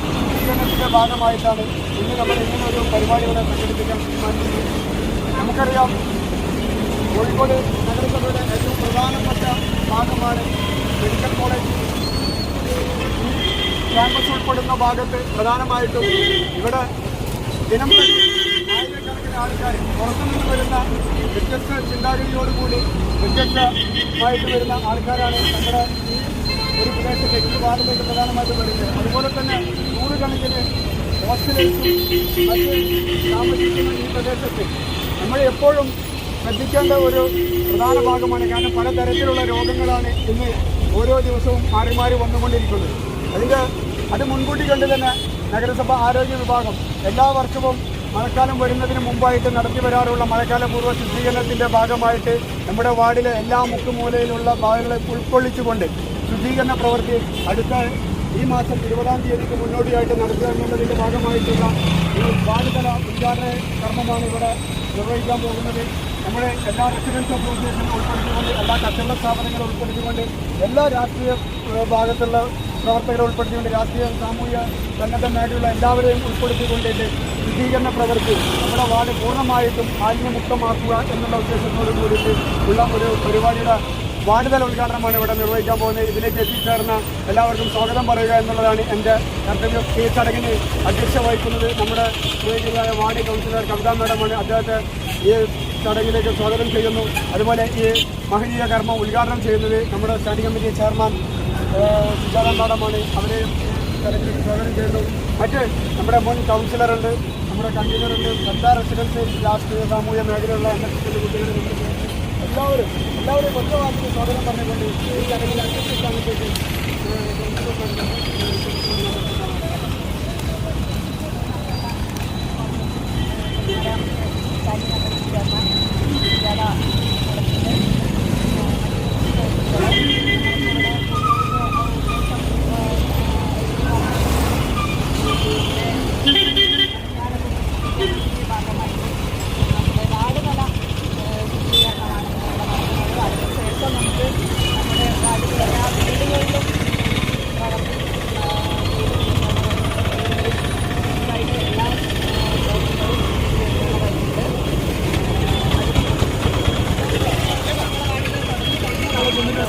ശുചീകരണത്തിൻ്റെ ഭാഗമായിട്ടാണ് ഇന്ന് നമ്മൾ ഇങ്ങനൊരു പരിപാടി ഇവിടെ സംഘടിപ്പിക്കാൻ തീരുമാനിച്ചത്. നമുക്കറിയാം, കോഴിക്കോട് നഗരസഭയുടെ ഏറ്റവും പ്രധാനപ്പെട്ട ഭാഗമാണ് മെഡിക്കൽ കോളേജ്. ക്യാമ്പസ് ഉൾപ്പെടുന്ന ഭാഗത്ത് പ്രധാനമായിട്ടും ഇവിടെ ദിനം പ്രതി ആയിരക്കണക്കിന് ആൾക്കാർ പുറത്തുനിന്ന് വരുന്ന വ്യത്യസ്ത ചിന്താഗതിയോടുകൂടി വ്യത്യസ്തമായിട്ട് വരുന്ന ആൾക്കാരാണ് നമ്മുടെ ഒരു പ്രദേശത്തേക്ക് ഈ വാർഡിലേക്ക് പ്രധാനമായിട്ടും വരുന്നത്. അതുപോലെ തന്നെ നൂറുകണക്കിന് ഹോസ്റ്റലേഴ്സും മറ്റ് താമസിക്കുന്ന ഈ പ്രദേശത്ത് നമ്മൾ എപ്പോഴും ശ്രദ്ധിക്കേണ്ട ഒരു പ്രധാന ഭാഗമാണ്. കാരണം പലതരത്തിലുള്ള രോഗങ്ങളാണ് ഇന്ന് ഓരോ ദിവസവും മാറി മാറി വന്നുകൊണ്ടിരിക്കുന്നത്. അത് മുൻകൂട്ടി കണ്ട് തന്നെ നഗരസഭ ആരോഗ്യ വിഭാഗം എല്ലാ വർഷവും മഴക്കാലം വരുന്നതിന് മുമ്പായിട്ട് നടത്തി വരാറുള്ള മഴക്കാലപൂർവ്വ ശുചീകരണത്തിൻ്റെ ഭാഗമായിട്ട് നമ്മുടെ വാർഡിലെ എല്ലാ മുക്കുമൂലയിലുള്ള ഭാഗങ്ങളെ ഉൾക്കൊള്ളിച്ചുകൊണ്ട് ശുചീകരണ പ്രവൃത്തി അടുത്ത ഈ മാസം 20-ാം തീയതിക്ക് മുന്നോടിയായിട്ട് നടത്തുക എന്നുള്ളതിൻ്റെ ഭാഗമായിട്ടുള്ള ഒരു വാർഡ് തല ഉദ്ഘാടന കർമ്മമാണ് ഇവിടെ നിർവഹിക്കാൻ പോകുന്നത്. നമ്മുടെ എല്ലാ റെസിഡൻസ് അസോസിയേഷനും ഉൾപ്പെടുത്തിക്കൊണ്ട്, എല്ലാ കച്ചവട സ്ഥാപനങ്ങളും ഉൾപ്പെടുത്തിക്കൊണ്ട്, എല്ലാ രാഷ്ട്രീയ ഭാഗത്തുള്ള പ്രവർത്തകരെ ഉൾപ്പെടുത്തിക്കൊണ്ട്, രാഷ്ട്രീയ സാമൂഹിക സന്നദ്ധ മേഖലയുള്ള എല്ലാവരെയും ഉൾപ്പെടുത്തിക്കൊണ്ടിട്ട് ശുചീകരണ പ്രവൃത്തി നമ്മുടെ വാർഡ് പൂർണ്ണമായിട്ടും മാലിന്യമുക്തമാക്കുക എന്നുള്ള ഉദ്ദേശത്തോടു കൂടിയിട്ട് ഉള്ള ഒരു പരിപാടിയുടെ വാർഡുതല ഉദ്ഘാടനമാണ് ഇവിടെ നിർവഹിക്കാൻ പോകുന്നത്. ഇതിലേക്ക് എത്തിച്ചേർന്ന എല്ലാവർക്കും സ്വാഗതം പറയുക എന്നുള്ളതാണ് എൻ്റെ കർത്തവ്യം. ഈ ചടങ്ങിന് അധ്യക്ഷത വഹിക്കുന്നത് നമ്മുടെ സ്നേഹിതരായ വാർഡ് കൗൺസിലർ കവിതാ മാഡമാണ്. അദ്ദേഹത്തെ ഈ ചടങ്ങിലേക്ക് സ്വാഗതം ചെയ്യുന്നു. അതുപോലെ ഈ മഹനീയ കർമ്മം ഉദ്ഘാടനം ചെയ്യുന്നത് നമ്മുടെ സ്റ്റാൻഡിംഗ് കമ്മിറ്റി ചെയർമാൻ സുജാത മാഡമാണ്. അവരെ ചടങ്ങിലേക്ക് സ്വാഗതം ചെയ്യുന്നു. മറ്റ് നമ്മുടെ മുൻ കൗൺസിലറുണ്ട്, നമ്മുടെ കൺവീനറുണ്ട്, എല്ലാ റെസിഡൻസ് രാഷ്ട്രീയ സാമൂഹിക മേഖലയുള്ള കുട്ടികളുണ്ട്. എല്ലാവരും ഒറ്റ വാക്കിന് സ്വാഗതം പറഞ്ഞുകൊണ്ട് ഈ ചടങ്ങിൽ അധ്യക്ഷ സ്ഥാനത്തേക്ക്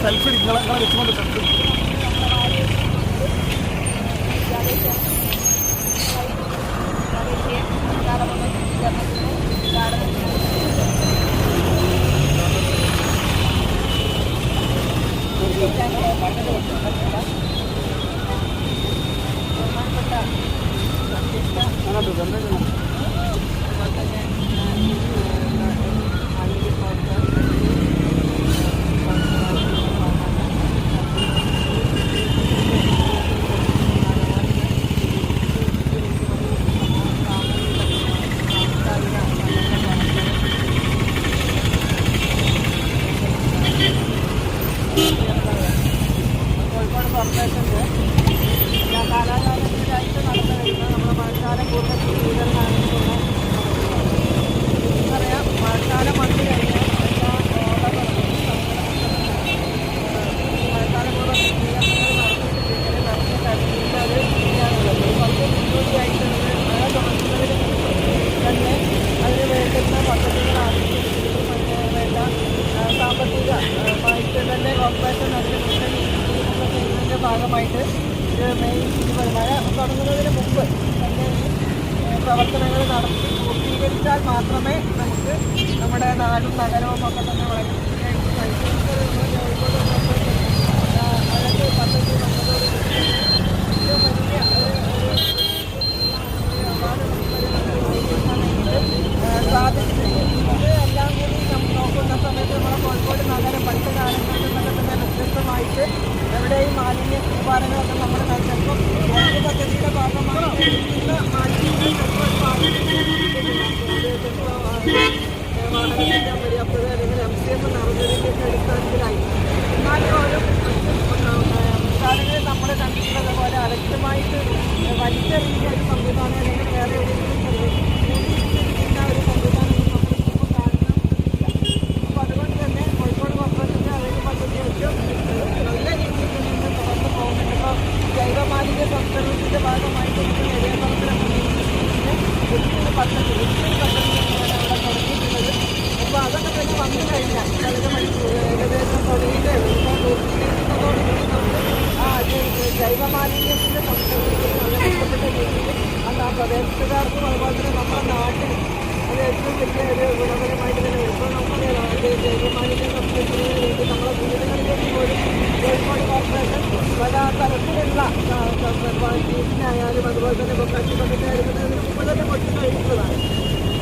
സെൽഫി നിങ്ങളെ വെച്ചുകൊണ്ട് സെൽഫി ഭാഗമായിട്ട് മെയ് മഴ തുടങ്ങുന്നതിന് മുമ്പ് തന്നെ പ്രവർത്തനങ്ങൾ നടത്തി പൂർത്തീകരിച്ചാൽ മാത്രമേ നമുക്ക് നമ്മുടെ നാടും നഗരവും ഒക്കെ തന്നെ വളരെ അഴക് പദ്ധതി വന്നതോടുകൂടി ഏറ്റവും വലിയ സാധിച്ചിട്ടുണ്ട്. ഇത് എല്ലാം കൂടി നമ്മൾ നോക്കുന്ന സമയത്ത് നമ്മുടെ കോഴിക്കോട് നഗരം പണ്ട് കാലങ്ങളിൽ നിന്നൊക്കെ തന്നെ വ്യത്യസ്തമായിട്ട് എവിടെയും മാലിന്യ കൂമ്പാരങ്ങളൊക്കെ നമ്മുടെ ചിലപ്പം അഴക് പദ്ധതിയുടെ ഭാഗമായി മാലിന്യങ്ങൾ വാഹനത്തിൻ്റെ അപര്യാപ്തത അല്ലെങ്കിൽ MCM നടന്നതിൻ്റെയൊക്കെ അടിസ്ഥാനത്തിലായി എന്നാലും സംസ്ഥാനങ്ങളിൽ നമ്മൾ കണ്ടിട്ടുള്ളത് പോലെ അലക്ഷ്യമായിട്ട് വലിച്ചെറിയുന്ന ഒരു സംവിധാനം അല്ലെങ്കിൽ വേറെ എവിടെയെങ്കിലും ചെറിയ ഒരു സംവിധാനം നമ്മളിപ്പോൾ കാണുന്നില്ല. അപ്പോൾ അതുകൊണ്ട് തന്നെ കോഴിക്കോട് കോർപ്പറേഷൻ്റെ അഴക് പദ്ധതി ഏറ്റവും നല്ല രീതിയിൽ നിന്ന് തുറന്നു പോകുന്നുണ്ട്. ഇപ്പോൾ ജൈവമാലിന്യ സംസ്കരണത്തിൻ്റെ ഭാഗമായിട്ട് നെടിയമ്പലത്തിലെ ഒത്തിരി പദ്ധതി അവിടെ തുടങ്ങിയിട്ടുള്ളത്. അപ്പോൾ അതൊക്കെ തന്നെ വന്നു കഴിഞ്ഞാൽ ഏകദേശം തൊഴിലിൻ്റെ പൂർത്തീകരിക്കുന്നതോടുകൂടി നമുക്ക് ജൈവമാലിന്യത്തിൻ്റെ സംസ്കരണത്തിന് വളരെ മെച്ചപ്പെട്ട രീതിയിൽ അത് ആ പ്രദേശത്തുകാർക്കും അതുപോലെ തന്നെ നമ്മുടെ നാട്ടിൽ അത് ഏറ്റവും വലിയ ഒരു ഗുണപരമായിട്ട് തന്നെ ഇപ്പോൾ നമുക്കറിയാം ജൈവമാലിന്യം സംസ്കരിക്കുന്നതിന് വേണ്ടി നമ്മുടെ വീടുകളിലേക്ക് പോലും കോഴിക്കോട് കോർപ്പറേഷൻ പല തരത്തിലുള്ള ഫീസിനായാലും അതുപോലെ തന്നെ ബൊക്കാശിപ്പൊക്കെ എടുക്കുന്നതിന് മുമ്പ് തന്നെ കൊടുത്തു കഴിഞ്ഞിട്ടുള്ളതാണ്.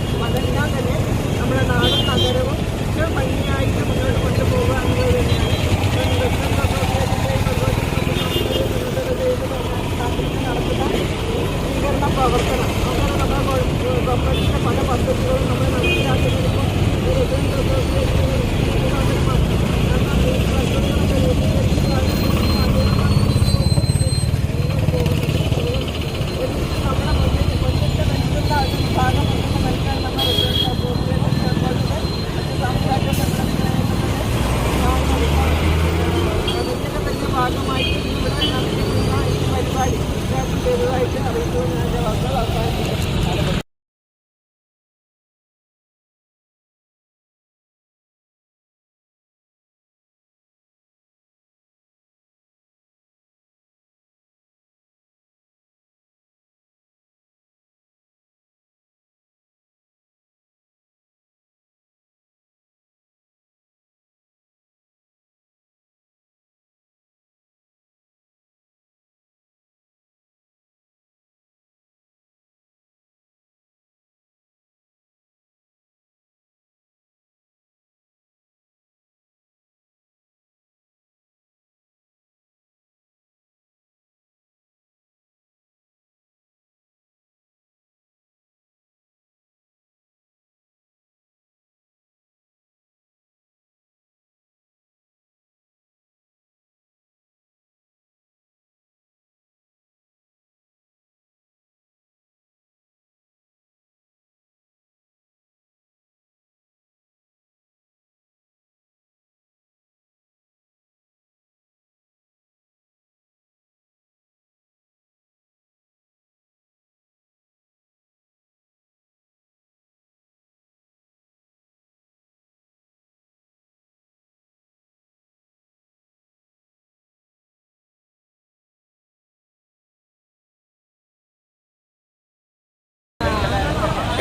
അപ്പം അതെല്ലാം തന്നെ നമ്മുടെ നാടും നഗരവും ഏറ്റവും ഭംഗിയായിട്ട് മുന്നോട്ട് കൊണ്ടുപോകുക എന്നുള്ളത് തന്നെയാണ് ബിസിനസ് അസോസിയേഷൻ്റെയും നടത്തുന്ന സ്വീകരണ പ്രവർത്തനം. അങ്ങനെ നമ്മുടെ കോർപ്പറേഷൻ്റെ പല പദ്ധതികളും നമ്മൾ മനസ്സിലാക്കുന്നതിപ്പോൾ റെസിഡൻസ് അസോസിയേഷൻ നമ്മുടെ മുന്നിട്ട് നിൽക്കുന്ന ഒരു വിഭാഗം എന്ന് നൽകാൻ നമ്മൾ റെസിഡൻസ് അസോസിയേഷൻ അതുപോലെ സാംസ്കാരിക സംഘടനകളെ അതിൻ്റെ തന്നെ ഭാഗമായിട്ട് ഇവിടെ നടത്തിയിട്ടുള്ള ഈ പരിപാടി ചെയ്തതായിട്ട് അറിയിച്ചുകൊണ്ട് ഞാൻ വാക്കുകൾ അവസാനിപ്പിക്കുന്നു.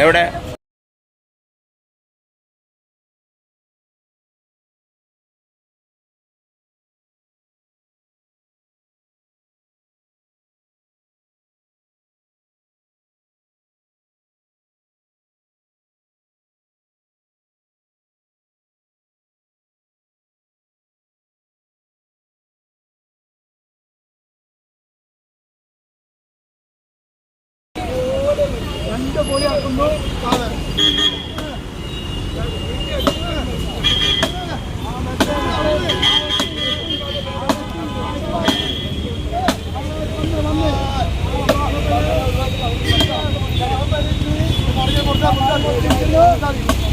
എവിടെ രണ്ട് പൊളിയാക്കുന്നു. പറഞ്ഞ